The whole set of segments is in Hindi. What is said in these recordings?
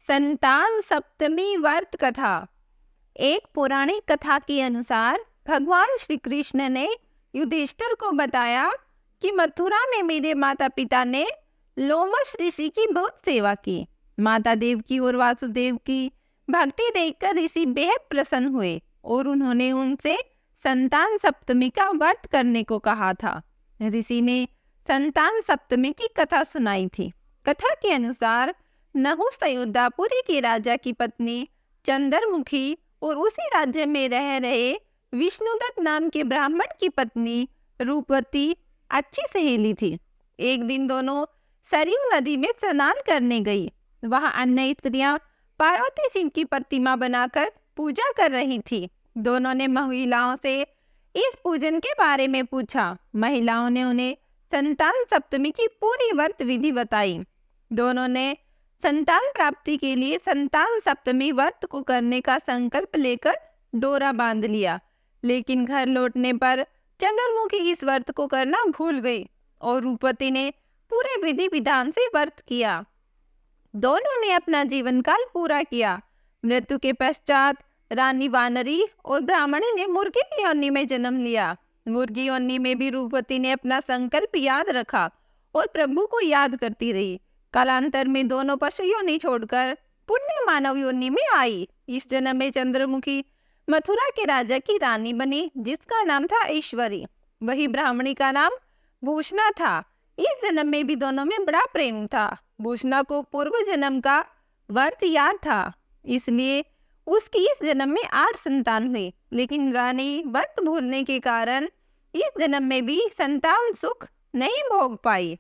संतान सप्तमी व्रत कथा। एक पौराणिक कथा के अनुसार भगवान श्री कृष्ण ने युधिष्ठिर को बताया कि मथुरा में मेरे माता पिता ने लोमश ऋषि की बहुत सेवा की। माता देवकी और वासुदेव की भक्ति देखकर ऋषि बेहद प्रसन्न हुए और उन्होंने उनसे संतान सप्तमी का व्रत करने को कहा था। ऋषि ने संतान सप्तमी की कथा सुनाई थी। कथा के अनुसार नहुष अयोध्यापुरी के राजा की पत्नी चंद्रमुखी और उसी राज्य में रह रहे विष्णुदत्त नाम के ब्राह्मण की पत्नी रूपवती अच्छी सहेली थी। एक दिन दोनों सरयू नदी में स्नान करने गई। वहां अन्य स्त्रियां पार्वती शिव की प्रतिमा बनाकर पूजा कर रही थी। दोनों ने महिलाओं से इस पूजन के बारे में पूछा। महिलाओं ने उन्हें संतान सप्तमी की पूरी व्रत विधि बताई। दोनों ने संतान प्राप्ति के लिए संतान सप्तमी व्रत को करने का संकल्प लेकर डोरा बांध लिया, लेकिन घर लौटने पर चंद्रमुखी इस व्रत को करना भूल गई और रूपवती ने पूरे विधि विधान से व्रत किया। दोनों ने अपना जीवन काल पूरा किया। मृत्यु के पश्चात रानी वानरी और ब्राह्मणी ने मुर्गी की योनि में जन्म लिया। मुर्गी योनि में भी रूपवती ने अपना संकल्प याद रखा और प्रभु को याद करती रही। कालांतर में दोनों पशु योनि छोड़कर पुण्य मानव योनि में आई। इस जन्म में चंद्रमुखी मथुरा के राजा की रानी बनी, जिसका नाम था ऐश्वरी। वही ब्राह्मणी का नाम भूषणा था। इस जन्म में भी दोनों में बड़ा प्रेम था। भूषणा को पूर्व जन्म का व्रत याद था, इसलिए उसकी इस जन्म में 8 संतान हुई। लेकिन रानी व्रत भूलने के कारण इस जन्म में भी संतान सुख नहीं भोग पाई।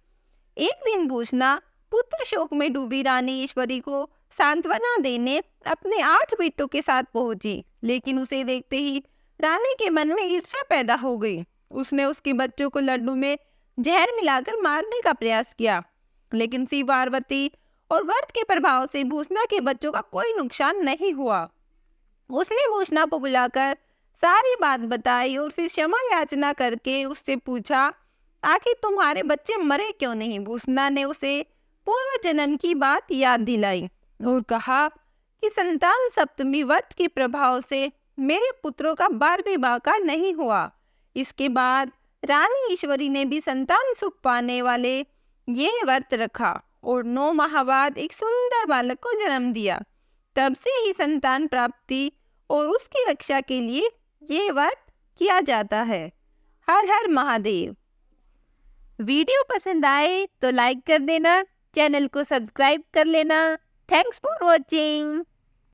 एक दिन भूषणा पुत्र शोक में डूबी रानी ईश्वरी को सांत्वना देने अपने 8 बेटों के साथ पहुंची, लेकिन उसे देखते ही रानी के मन में ईर्ष्या पैदा हो गई। उसने उसके बच्चों को लड्डू में जहर मिलाकर मारने का प्रयास किया, लेकिन शिव पार्वती और व्रत के प्रभाव से भूषणा के बच्चों का कोई नुकसान नहीं हुआ। उसने भूषणा को बुलाकर सारी बात बताई और फिर क्षमा याचना करके उससे पूछा, आखिर तुम्हारे बच्चे मरे क्यों नहीं। भूषणा ने उसे पूर्व जन्म की बात याद दिलाई और कहा कि संतान सप्तमी व्रत के प्रभाव से मेरे पुत्रों का बाल विवाह का नहीं हुआ। इसके बाद रानी ईश्वरी ने भी संतान सुख पाने वाले ये व्रत रखा और 9 माह बाद एक सुंदर बालक को जन्म दिया। तब से ही संतान प्राप्ति और उसकी रक्षा के लिए ये व्रत किया जाता है। हर हर महादेव। वीडियो पसंद आए तो लाइक कर देना, चैनल को सब्सक्राइब कर लेना। Thanks for watching.